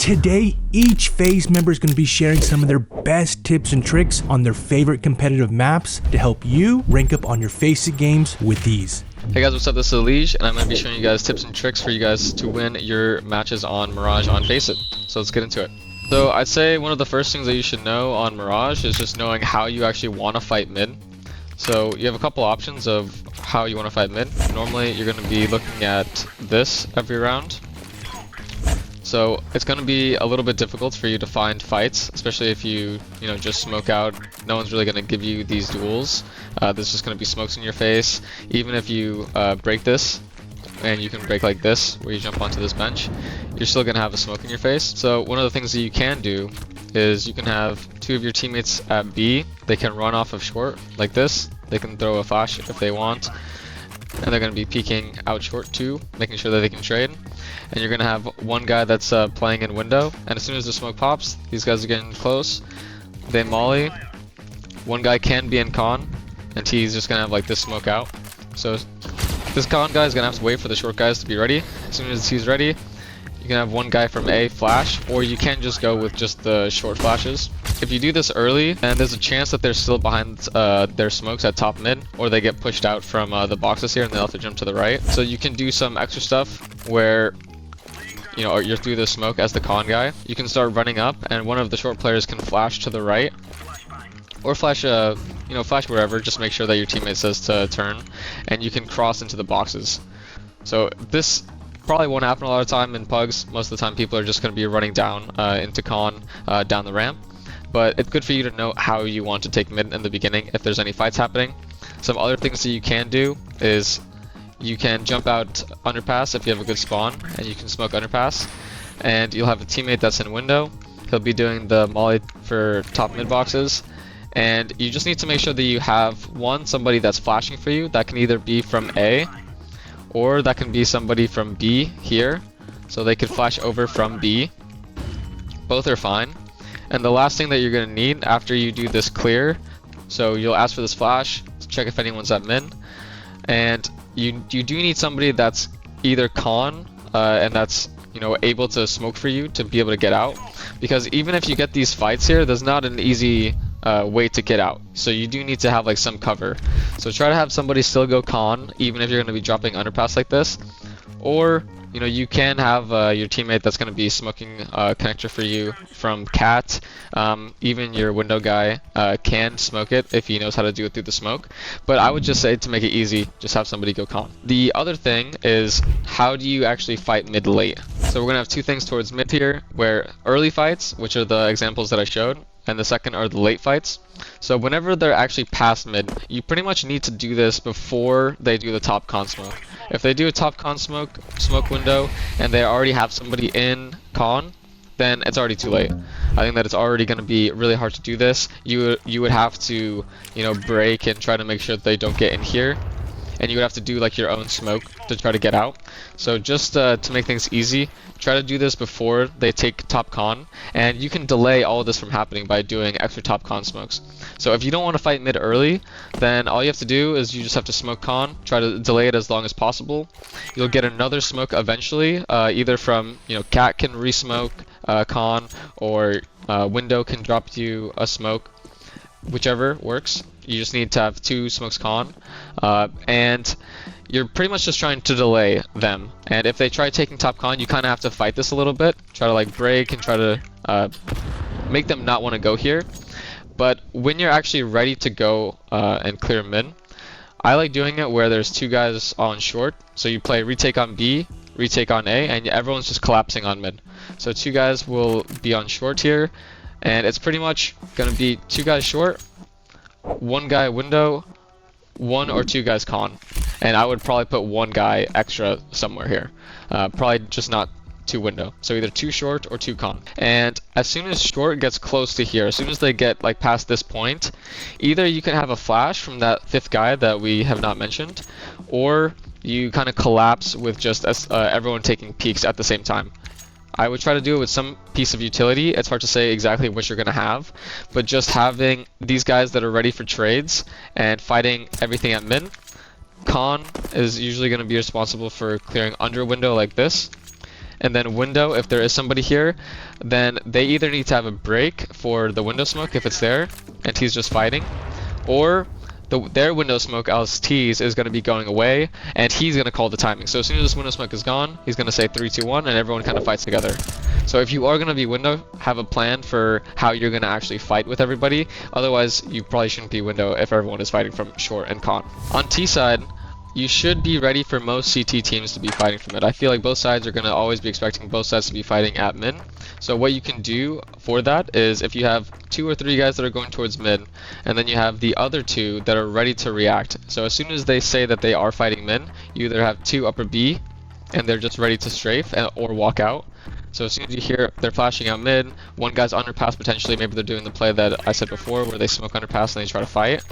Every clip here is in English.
Today, each FaZe member is going to be sharing some of their best tips and tricks on their favorite competitive maps to help you rank up on your Faceit games with ease. Hey guys, what's up? This is Elige, and I'm going to be showing you guys tips and tricks for you guys to win your matches on Mirage on Faceit. So let's get into it. So I'd say one of the first things that you should know on Mirage is just knowing how you actually want to fight mid. So you have a couple options of how you want to fight mid. Normally you're going to be looking at this every round. So it's going to be a little bit difficult for you to find fights, especially if you just smoke out. No one's really going to give you these duels. There's just going to be smokes in your face. Even if you break this, and you can break like this, where you jump onto this bench, you're still going to have a smoke in your face. So one of the things that you can do is you can have two of your teammates at B. They can run off of short like this. They can throw a flash if they want. And they're going to be peeking out short too, making sure that they can trade. And you're going to have one guy that's playing in window, and as soon as the smoke pops, these guys are getting close. They molly. One guy can be in con, and he's just going to have like this smoke out. So this con guy is going to have to wait for the short guys to be ready. As soon as he's ready, you can have one guy from A flash, or you can just go with just the short flashes. If you do this early, and there's a chance that they're still behind their smokes at top mid, or they get pushed out from the boxes here and they'll have to jump to the right. So you can do some extra stuff where you're through the smoke as the con guy. You can start running up, and one of the short players can flash to the right, or flash flash wherever. Just make sure that your teammate says to turn, and you can cross into the boxes. So this probably won't happen a lot of time in pugs. Most of the time people are just going to be running down into con down the ramp. But it's good for you to know how you want to take mid in the beginning if there's any fights happening. Some other things that you can do is you can jump out underpass if you have a good spawn, and you can smoke underpass, and you'll have a teammate that's in window. He'll be doing the molly for top mid boxes, and you just need to make sure that you have somebody that's flashing for you. That can either be from A, or that can be somebody from B here, so they could flash over from B. Both are fine. And the last thing that you're going to need after you do this clear, so you'll ask for this flash, check if anyone's at mid, and you do need somebody that's either con and that's able to smoke for you to be able to get out, because even if you get these fights here, there's not an easy way to get out. So you do need to have like some cover. So try to have somebody still go con, even if you're going to be dropping underpass like this, or you can have your teammate that's going to be smoking connector for you from cat. Even your window guy can smoke it if he knows how to do it through the smoke. But I would just say, to make it easy, just have somebody go con. The other thing is, how do you actually fight mid late? So we're going to have two things towards mid here, where early fights, which are the examples that I showed, and the second are the late fights. So whenever they're actually past mid, you pretty much need to do this before they do the top con smoke. If they do a top con smoke window and they already have somebody in con, then it's already too late. I think that it's already going to be really hard to do this. You would have to break and try to make sure that they don't get in here, and you would have to do like your own smoke to try to get out. So just to make things easy, try to do this before they take top con, and you can delay all of this from happening by doing extra top con smokes. So if you don't want to fight mid early, then all you have to do is you just have to smoke con, try to delay it as long as possible. You'll get another smoke eventually, either from cat can re-smoke con, or window can drop you a smoke, whichever works. You just need to have two smokes con, and you're pretty much just trying to delay them. And if they try taking top con, you kind of have to fight this a little bit, try to like break and try to make them not want to go here. But when you're actually ready to go and clear mid, I like doing it where there's two guys on short. So you play retake on B, retake on A, and everyone's just collapsing on mid. So two guys will be on short here, and it's pretty much going to be two guys short, one guy window, one or two guys con. And I would probably put one guy extra somewhere here. Probably just not two window. So either two short or two con. And as soon as short gets close to here, as soon as they get like past this point, either you can have a flash from that fifth guy that we have not mentioned, or you kind of collapse with just everyone taking peeks at the same time. I would try to do it with some piece of utility. It's hard to say exactly what you're going to have, but just having these guys that are ready for trades and fighting everything at mid. Con is usually going to be responsible for clearing under window like this, And then window, if there is somebody here, then they either need to have a break for the window smoke if it's there, and T's just fighting, or their window smoke as T's is going to be going away, and he's going to call the timing. So as soon as this window smoke is gone, he's going to say 3, 2, 1, and everyone kind of fights together. So if you are going to be window, have a plan for how you're going to actually fight with everybody. Otherwise, you probably shouldn't be window if everyone is fighting from short and con. On T side, you should be ready for most CT teams to be fighting from mid. I feel like both sides are going to always be expecting both sides to be fighting at mid. So what you can do for that is if you have 2 or 3 guys that are going towards mid, and then you have the other 2 that are ready to react. So as soon as they say that they are fighting mid, you either have 2 upper B, and they're just ready to strafe or walk out. So as soon as you hear they're flashing out mid, one guy's underpass potentially, maybe they're doing the play that I said before where they smoke underpass and they try to fight,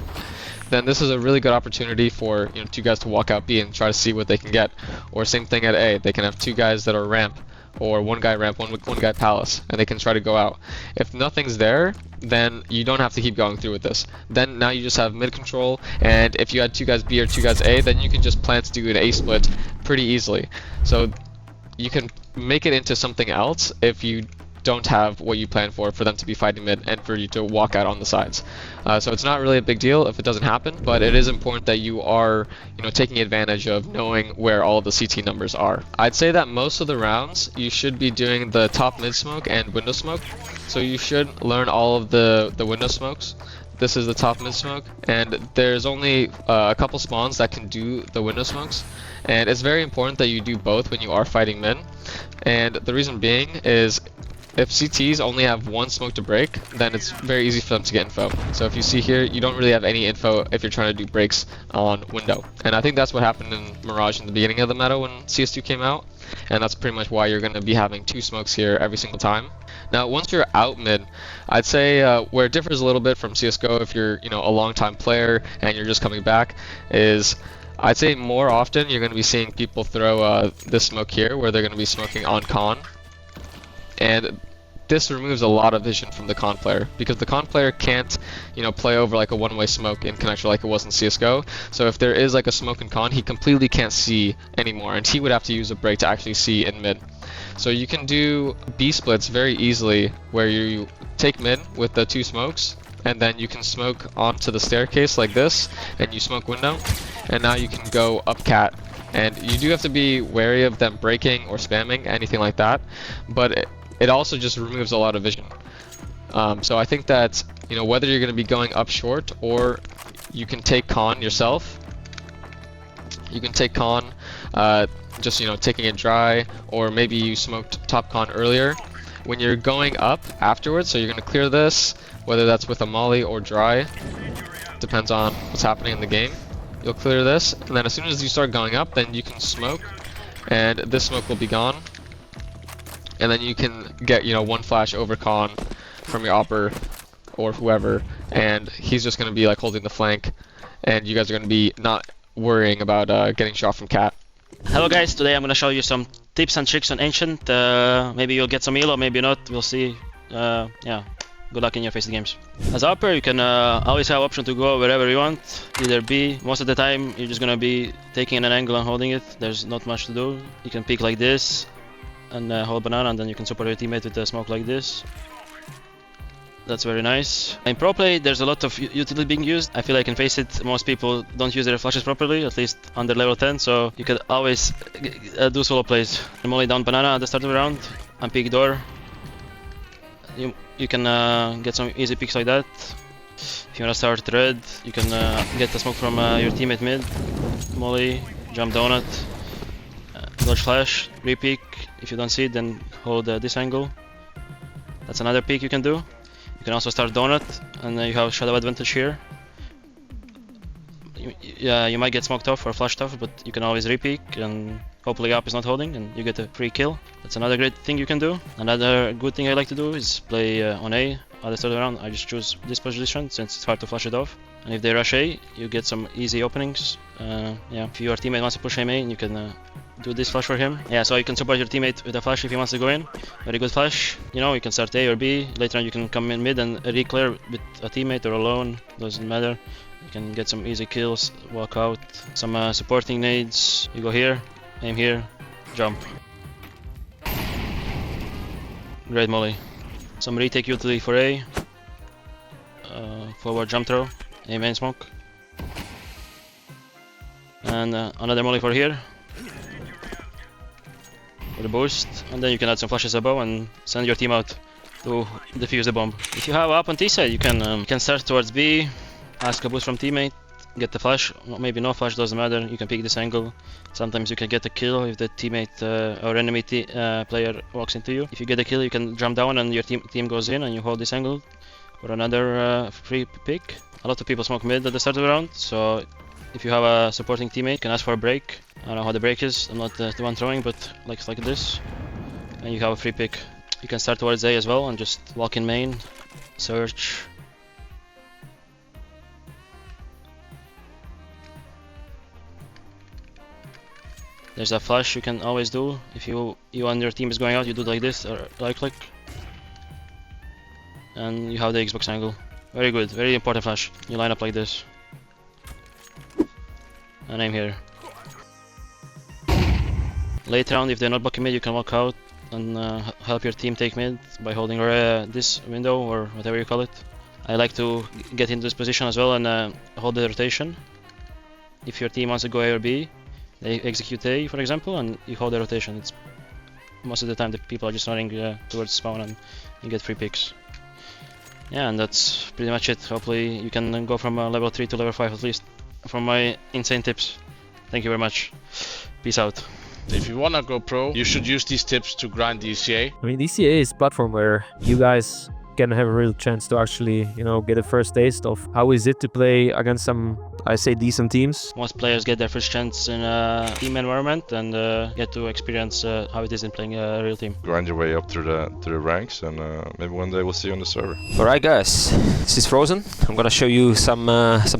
then this is a really good opportunity for 2 guys to walk out B and try to see what they can get. Or same thing at A, they can have 2 guys that are ramp, or 1 guy ramp, one guy palace, and they can try to go out. If nothing's there, then you don't have to keep going through with this. Then now you just have mid control, and if you had 2 guys B or 2 guys A, then you can just plan to do an A split pretty easily. So you can make it into something else if you don't have what you plan for them to be fighting mid and for you to walk out on the sides. So it's not really a big deal if it doesn't happen, but it is important that you are taking advantage of knowing where all of the CT numbers are. I'd say that most of the rounds you should be doing the top mid smoke and window smoke, so you should learn all of the window smokes. This is the top mid smoke, and there's only a couple spawns that can do the window smokes, and it's very important that you do both when you are fighting mid. And the reason being is if CTs only have 1 smoke to break, then it's very easy for them to get info. So if you see here, you don't really have any info if you're trying to do breaks on window. And I think that's what happened in Mirage in the beginning of the meta when CS2 came out. And that's pretty much why you're going to be having 2 smokes here every single time. Now, once you're out mid, I'd say where it differs a little bit from CSGO if you're a long-time player and you're just coming back is I'd say more often you're going to be seeing people throw this smoke here where they're going to be smoking on con. And this removes a lot of vision from the con player because the con player can't, play over like a one-way smoke in connector like it was in CSGO. So if there is like a smoke in con, he completely can't see anymore, and he would have to use a break to actually see in mid. So you can do B splits very easily where you take mid with the 2 smokes, and then you can smoke onto the staircase like this, and you smoke window, and now you can go up cat. And you do have to be wary of them breaking or spamming, anything like that, but it also just removes a lot of vision. So I think that whether you're going to be going up short or you can take con yourself, you can take con just taking it dry, or maybe you smoked top con earlier. When you're going up afterwards, so you're going to clear this, whether that's with a molly or dry, depends on what's happening in the game. You'll clear this, and then as soon as you start going up, then you can smoke, and this smoke will be gone. And then you can get 1 flash over con from your opper or whoever, and he's just going to be like holding the flank, and you guys are going to be not worrying about getting shot from cat. Hello guys, today I'm going to show you some tips and tricks on Ancient. Maybe you'll get some elo, maybe not, we'll see. Yeah, good luck in your FaZe games. As upper, you can always have option to go wherever you want, either B. Most of the time you're just going to be taking an angle and holding it, there's not much to do. You can peek like this and hold banana, and then you can support your teammate with a smoke like this. That's very nice. In pro play, there's a lot of utility being used. I feel like in Faceit, most people don't use their flashes properly, at least under level 10, so you could always do solo plays. I'm only down banana at the start of the round, and peek door. You can get some easy picks like that. If you want to start red, you can get the smoke from your teammate mid. Molly, jump donut, dodge flash, re-peek. If you don't see it, then hold this angle. That's another peek you can do. You can also start donut, and you have shadow advantage here. You might get smoked off or flashed off, but you can always re-peek, and hopefully up is not holding, and you get a free kill. That's another great thing you can do. Another good thing I like to do is play on A. At the start of the round, I just choose this position since it's hard to flash it off. And if they rush A, you get some easy openings. Yeah, if your teammate wants to push A main, you can do this flash for him. Yeah, so you can support your teammate with a flash if he wants to go in. Very good flash. You can start A or B. Later on you can come in mid and re-clear with a teammate or alone. Doesn't matter. You can get some easy kills, walk out. Some supporting nades. You go here, aim here, jump. Great molly. Some retake utility for A. Forward jump throw. A main smoke. And another molly for here. For the boost. And then you can add some flashes above and send your team out to defuse the bomb. If you have up on T side, you can start towards B. Ask a boost from teammate. Get the flash, maybe no flash, doesn't matter, you can pick this angle. Sometimes you can get a kill if the teammate or enemy player walks into you. If you get a kill, you can jump down and your team goes in and you hold this angle for another free pick. A lot of people smoke mid at the start of the round, so if you have a supporting teammate, you can ask for a break. I don't know how the break is, I'm not the one throwing, but like this. And you have a free pick. You can start towards A as well and just walk in main, search. There's a flash you can always do. If you and your team is going out, you do like this or right click. And you have the Xbox angle. Very good, very important flash. You line up like this. And aim here. Late round, if they're not blocking mid, you can walk out and help your team take mid by holding this window or whatever you call it. I like to get into this position as well and hold the rotation. If your team wants to go A or B, they execute A, for example, and you hold the rotation. It's most of the time the people are just running towards spawn and you get free picks. Yeah, and that's pretty much it. Hopefully you can go from level 3 to level 5 at least from my insane tips. Thank you very much. Peace out. If you wanna go pro, you should use these tips to grind DCA. I mean, DCA is a platform where you guys can have a real chance to actually, get a first taste of how is it to play against some, I say, decent teams. Most players get their first chance in a team environment and get to experience how it is in playing a real team. Grind your way up through the ranks, and maybe one day we'll see you on the server. Alright guys, this is Frozen. I'm gonna show you some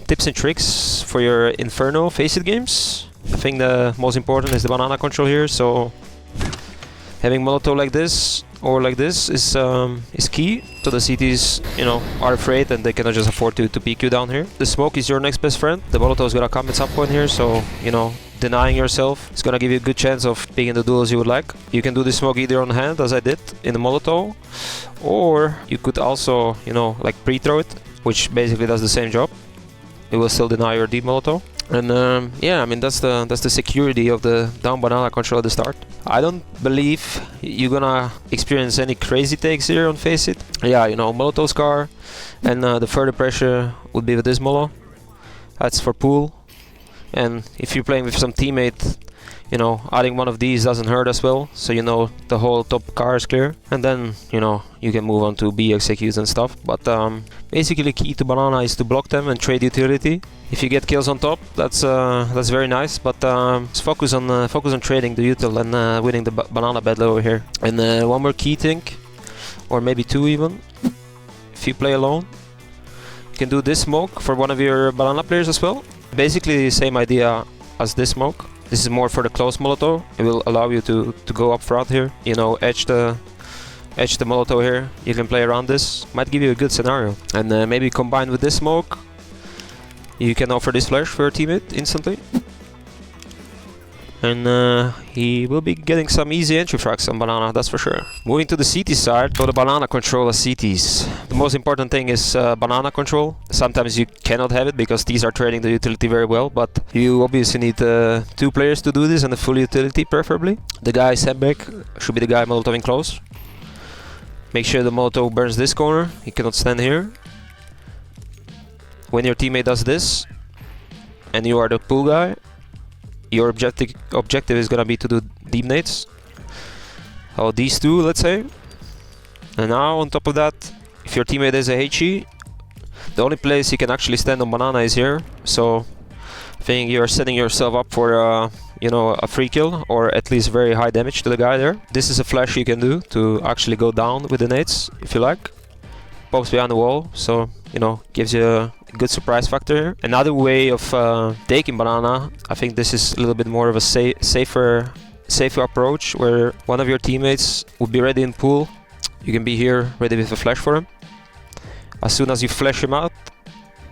tips and tricks for your Inferno Faceit games. I think the most important is the banana control here, so having Molotov like this or like this is key. So the CTs, are afraid and they cannot just afford to peek you down here. The smoke is your next best friend. The Molotov is gonna come at some point here, so denying yourself is gonna give you a good chance of picking the duels you would like. You can do the smoke either on hand, as I did in the Molotov, or you could also, like pre-throw it, which basically does the same job. It will still deny your deep Molotov. And yeah, I mean that's the security of the down banana control at the start. I don't believe you're gonna experience any crazy takes here on Faceit. Yeah, Molotov Scar, and the further pressure would be with this Molo. That's for pool. And if you're playing with some teammate, adding one of these doesn't hurt as well. So the whole top car is clear, and then you can move on to B executes and stuff. But basically, key to banana is to block them and trade utility. If you get kills on top, that's very nice. But just focus on trading the util and winning the banana battle over here. And one more key thing, or maybe two even. If you play alone, you can do this smoke for one of your banana players as well. Basically, the same idea as this smoke. This is more for the close Molotov. It will allow you to go up front here. Edge the Molotov here. You can play around this. Might give you a good scenario. And maybe combined with this smoke, you can offer this flash for your teammate instantly. And he will be getting some easy entry frags on banana, that's for sure. Moving to the CT side, so the banana control as CTs. The most important thing is banana control. Sometimes you cannot have it because these are trading the utility very well, but you obviously need 2 players to do this and a full utility preferably. The guy sandbag should be the guy Molotoving close. Make sure the Molotov burns this corner, he cannot stand here. When your teammate does this, and you are the pool guy, your objective is gonna be to do deep nades. Oh, these two, let's say. And now, on top of that, if your teammate is a HE, the only place you can actually stand on banana is here. So, I think you're setting yourself up for, a free kill, or at least very high damage to the guy there. This is a flash you can do to actually go down with the nades, if you like. Pops behind the wall, so, gives you a good surprise factor here. Another way of taking banana, I think this is a little bit more of a safer approach, where one of your teammates would be ready in pool. You can be here ready with a flash for him. As soon as you flash him out,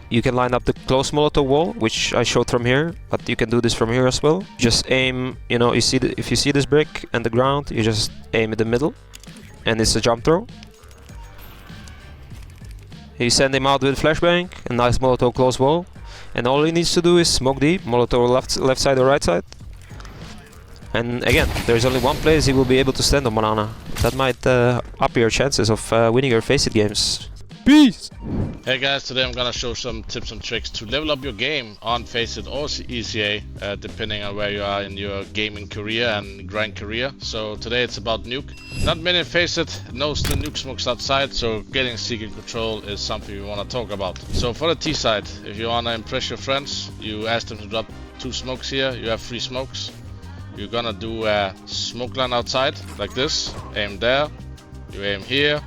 you can line up the close Molotov wall, which I showed from here, but you can do this from here as well. Just aim, if you see this brick and the ground, you just aim in the middle. and it's a jump throw. You send him out with flashbang, a nice Molotov close wall, and all he needs to do is smoke deep, Molotov left side or right side. And again, there's only one place he will be able to stand on Banana. That might up your chances of winning your Faceit games. Peace! Hey guys, today I'm gonna show some tips and tricks to level up your game on Faceit or ECA, depending on where you are in your gaming career and grind career. So today it's about Nuke. Not many in Faceit knows the Nuke smokes outside, so getting secret control is something we wanna talk about. So for the T side, if you wanna impress your friends, you ask them to drop 2 smokes here, you have 3 smokes. You're gonna do a smoke line outside, like this, aim there, you aim here,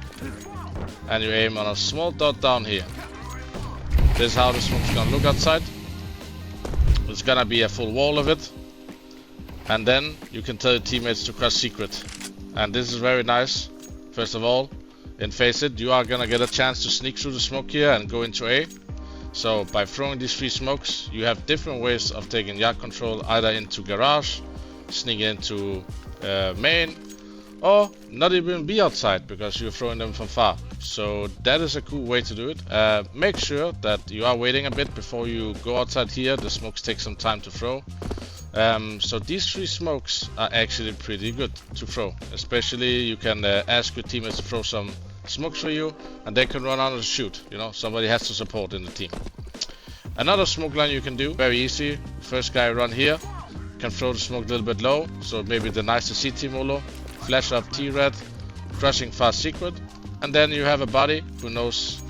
and you aim on a small dot down here. This is how the smoke's gonna look outside. It's gonna be a full wall of it. And then you can tell your teammates to cross secret. And this is very nice. First of all, in Faceit, you are gonna get a chance to sneak through the smoke here and go into A. So by throwing these 3 smokes, you have different ways of taking yard control, either into garage, sneak into main, or not even be outside because you're throwing them from far. So that is a cool way to do it. Make sure that you are waiting a bit before you go outside here. The smokes take some time to throw. So these 3 smokes are actually pretty good to throw. Especially you can ask your teammates to throw some smokes for you and they can run out and shoot. You know, somebody has to support in the team. Another smoke line you can do, very easy. First guy run here, can throw the smoke a little bit low. So maybe the nice CT molo. Flash up T-Red, crushing fast secret, and then you have a buddy who knows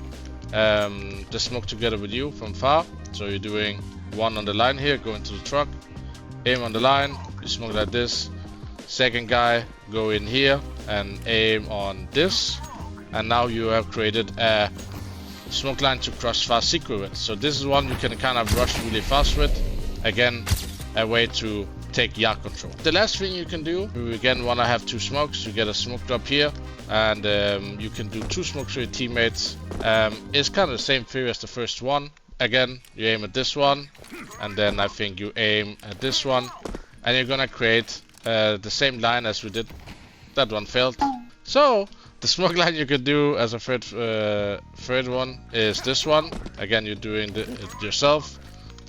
the smoke together with you from far. So you're doing 1 on the line here, go into the truck, aim on the line, you smoke like this. Second guy, go in here and aim on this, and now you have created a smoke line to crush fast secret with. So this is one you can kind of rush really fast with. Again, a way to take yard control. The last thing you can do, you again want to have 2 smokes. You get a smoke drop here, and you can do 2 smokes for your teammates. It's kind of the same theory as the first one. Again, you aim at this one, and then I think you aim at this one, and you're gonna create the same line as we did. That one failed. So the smoke line you could do as a third one is this one. Again, you're doing it yourself,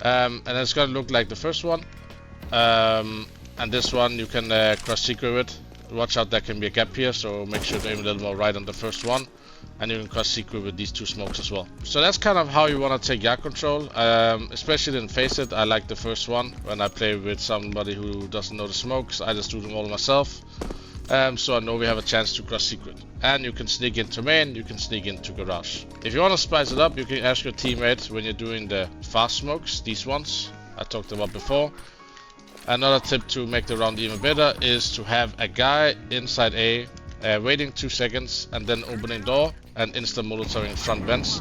and it's gonna look like the first one. And this one you can cross secret with. Watch out, there can be a gap here, so make sure to aim a little more right on the first one, and you can cross secret with these 2 smokes as well. So that's kind of how you want to take yard control. Especially in Faceit, I like the first one. When I play with somebody who doesn't know the smokes, I just do them all myself. So I know we have a chance to cross secret. And you can sneak into main, you can sneak into garage. If you want to spice it up, you can ask your teammates when you're doing the fast smokes, these ones I talked about before. Another tip to make the round even better is to have a guy inside A, waiting 2 seconds and then opening door and instant molotoving front vents.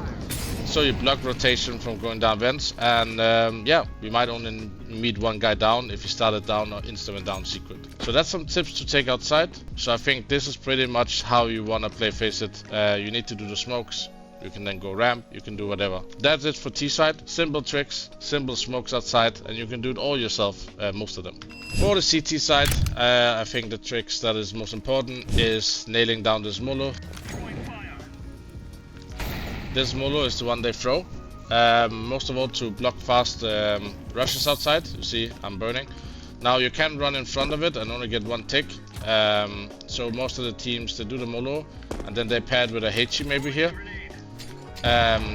So you block rotation from going down vents, and yeah, we might only meet 1 guy down if you started down or instant down secret. So that's some tips to take outside. So I think this is pretty much how you want to play Faceit. You need to do the smokes. You can then go ramp, you can do whatever. That's it for T-side. Simple tricks, simple smokes outside, and you can do it all yourself, most of them. For the CT side, I think the tricks that is most important is nailing down this molo. This molo is the one they throw. Most of all to block fast rushes outside. You see, I'm burning. Now you can run in front of it and only get 1 tick. So most of the teams, they do the molo, and then they pair it with a HE maybe here.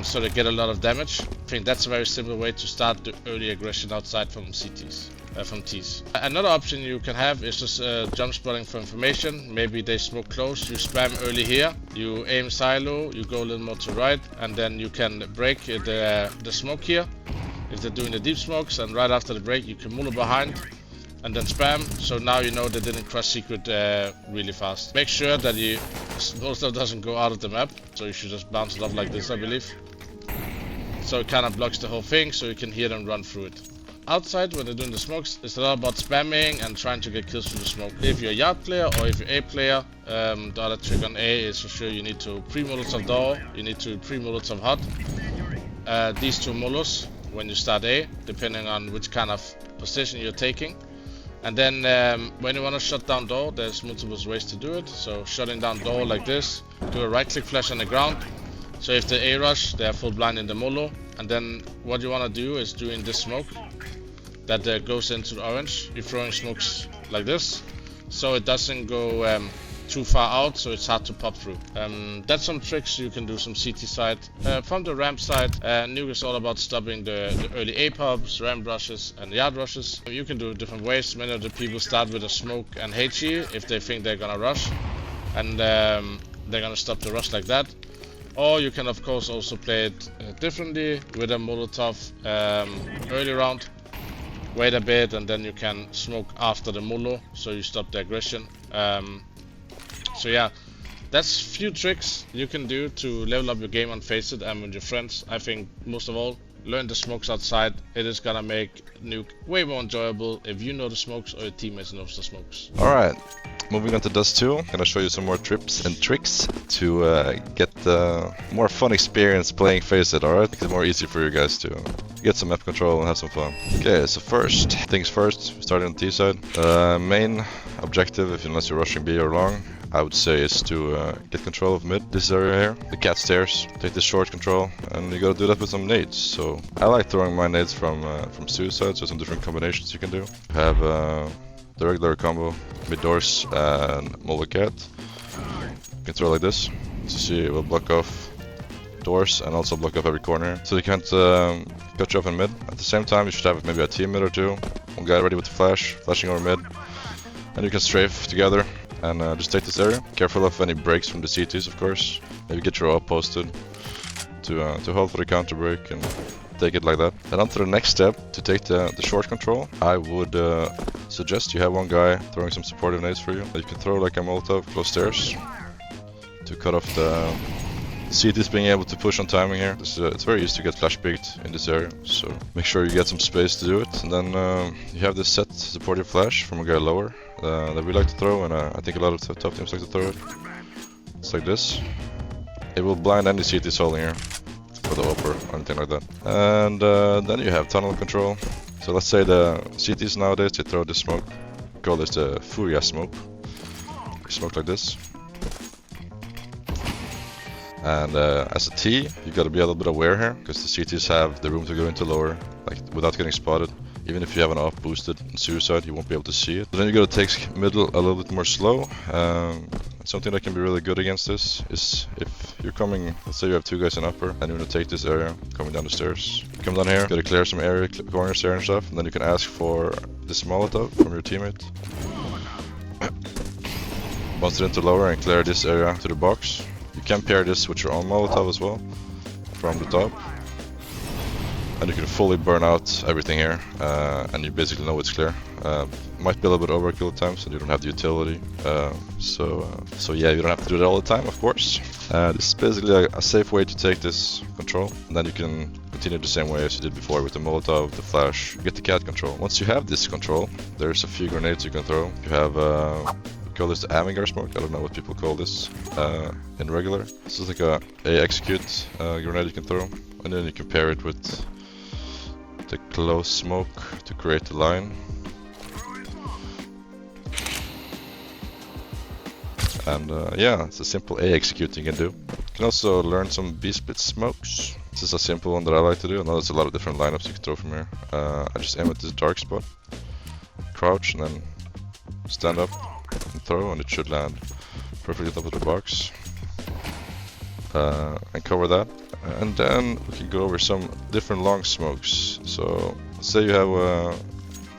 So they get a lot of damage. I think that's a very simple way to start the early aggression outside from CTs, from Ts. Another option you can have is just jump spotting for information. Maybe they smoke close, you spam early here, you aim silo, you go a little more to right, and then you can break the smoke here if they're doing the deep smokes, and right after the break you can move behind and then spam. So now you know they didn't cross secret really fast. Make sure that Molotov doesn't go out of the map, so you should just bounce it off like this, I believe. So it kind of blocks the whole thing, so you can hear them run through it. Outside, when they're doing the smokes, it's a lot about spamming and trying to get kills through the smoke. If you're a yard player or if you're A player, the other trick on A is for sure you need to pre-molotov door, you need to pre-molotov hot. These 2 molos when you start A, depending on which kind of position you're taking. And then when you want to shut down door, there's multiple ways to do it. So shutting down door like this, do a right click flash on the ground. So if they A rush, they are full blind in the molo. And then what you want to do is doing this smoke that goes into the orange. You're throwing smokes like this, so it doesn't go too far out, so it's hard to pop through. That's some tricks you can do, some CT side. From the ramp side, Nuke is all about stopping the early A pops, ramp rushes, and yard rushes. You can do it different ways. Many of the people start with a smoke and HE if they think they're gonna rush, and they're gonna stop the rush like that. Or you can of course also play it differently with a Molotov early round. Wait a bit and then you can smoke after the molo, so you stop the aggression. So yeah, that's few tricks you can do to level up your game on Faceit and with your friends. I think most of all, learn the smokes outside. It is gonna make Nuke way more enjoyable if you know the smokes or your teammates know the smokes. Alright, moving on to Dust 2, I'm gonna show you some more tips and tricks to get more fun experience playing Faceit, alright? Make it more easy for you guys to get some map control and have some fun. Okay, so first things first, starting on the T side. Main objective, unless you're rushing B or long, I would say is to get control of mid, this area here, the cat stairs, take the short control, and you gotta do that with some nades. So I like throwing my nades from suicide, so some different combinations you can do. You have the regular combo, mid doors and mobile cat. You can throw like this, so see it will block off doors and also block off every corner, so you can't cut you off in mid. At the same time you should have maybe a team mid or two, one guy ready with the flash, flashing over mid, and you can strafe together and just take this area. Careful of any breaks from the CTs, of course. Maybe get your AWP posted to hold for the counter break and take it like that. And on to the next step, to take the short control, I would suggest you have one guy throwing some supportive nades for you. You can throw like a Molotov close stairs to cut off the CTs being able to push on timing here. It's very easy to get flash picked in this area, so make sure you get some space to do it. And then you have this set supportive flash from a guy lower that we like to throw, and I think a lot of top teams like to throw it. It's like this. It will blind any CTs holding here, or the upper, or anything like that. And then you have tunnel control. So let's say the CTs nowadays, they throw this smoke. We call this the Furia smoke. You smoke like this. And as a T, you gotta be a little bit aware here, because the CTs have the room to go into lower, like without getting spotted. Even if you have an off boosted in suicide, you won't be able to see it. But then you gotta take middle a little bit more slow. Something that can be really good against this is if you're coming, let's say you have two guys in upper, and you want to take this area, coming down the stairs. You come down here, gotta clear some area, corners there and stuff, and then you can ask for this Molotov from your teammate. Bounce it into lower and clear this area to the box. You can pair this with your own Molotov as well, from the top. And you can fully burn out everything here, and you basically know it's clear. Might be a little bit overkill at times, and you don't have the utility. So yeah, you don't have to do that all the time, of course. This is basically a safe way to take this control, and then you can continue the same way as you did before with the Molotov, the flash, get the cat control. Once you have this control, there's a few grenades you can throw. You have we call this the Amigar smoke. I don't know what people call this in regular. This is like a execute grenade you can throw, and then you can pair it with the close smoke to create the line. And yeah, it's a simple A execute you can do. You can also learn some B split smokes. This is a simple one that I like to do. I know there's a lot of different lineups you can throw from here. I just aim at this dark spot, crouch, and then stand up and throw, and it should land perfectly on top of the box. And cover that. And then we can go over some different long smokes. So say you have a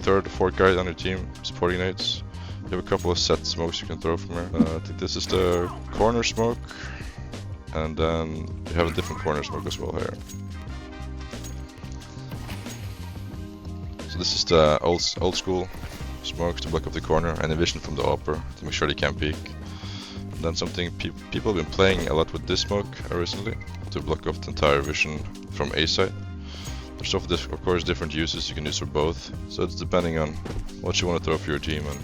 third or fourth guy on your team supporting nades. You have a couple of set smokes you can throw from here. I think this is the corner smoke, and then you have a different corner smoke as well here. So this is the old school smokes to block up the corner and vision from the upper to make sure they can't peek. And then something people have been playing a lot with this smoke recently to block off the entire vision from A side. There's of course different uses you can use for both, so it's depending on what you want to throw for your team and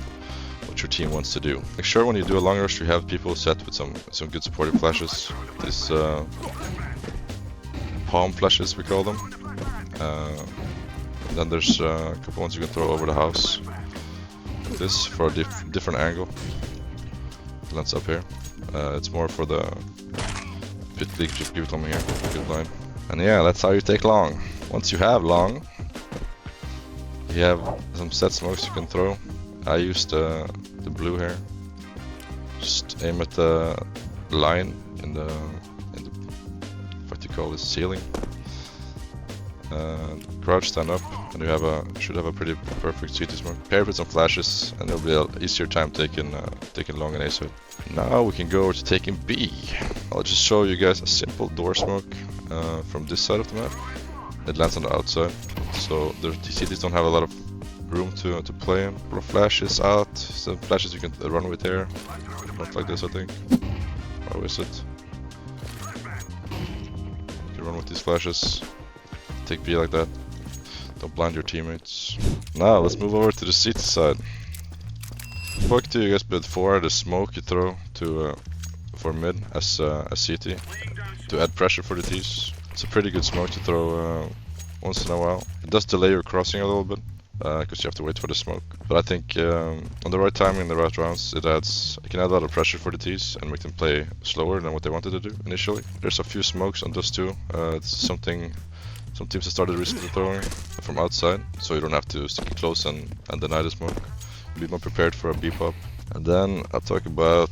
what your team wants to do. Make sure when you do a long rush you have people set with some good supportive flashes. These palm flashes we call them. And then there's a couple ones you can throw over the house. this for a different angle. It lands up here. It's more for the Elige, just give it on me here. Good line. And yeah, that's how you take long. Once you have long, you have some set smokes you can throw. I used the blue here. Just aim at the line in the what you call this, ceiling. Crouch, stand up, and you should have a pretty perfect CT smoke. Pair with some flashes, and it'll be an easier time taking long and ace. Now we can go over to taking B. I'll just show you guys a simple door smoke from this side of the map. It lands on the outside, so the CTs don't have a lot of room to play in. Couple of flashes out, some flashes you can run with here. Not like this, I think. How is it? You can run with these flashes. Take B like that. Don't blind your teammates. Now let's move over to the CT side. Spoke to you guys before the smoke you throw to for mid as CT to add pressure for the T's. It's a pretty good smoke to throw once in a while. It does delay your crossing a little bit because you have to wait for the smoke. But I think on the right timing, in the right rounds, it can add a lot of pressure for the T's and make them play slower than what they wanted to do initially. There's a few smokes on those two. It's something some teams have started recently throwing from outside, so you don't have to stick close and deny the smoke. Be more prepared for a B-pop. And then I'll talk about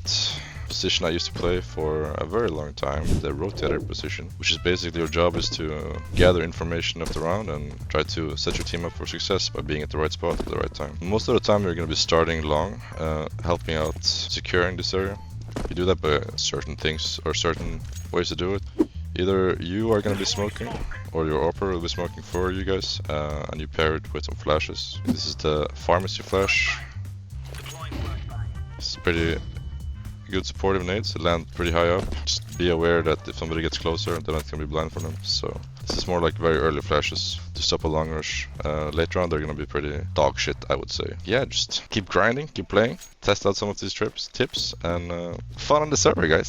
position I used to play for a very long time, the rotator position, which is basically your job is to gather information of the round and try to set your team up for success by being at the right spot at the right time. Most of the time you're going to be starting long, helping out securing this area. You do that by certain things or certain ways to do it. Either you are going to be smoking or your AWPer will be smoking for you guys, and you pair it with some flashes. This is the pharmacy flash. It's pretty good supportive nades, it lands pretty high up. Just be aware that if somebody gets closer, then it's going to be blind for them. So this is more like very early flashes to stop a long rush. Later on they're going to be pretty dog shit, I would say. Yeah, just keep grinding, keep playing, test out some of these tips, and fun on the server, guys.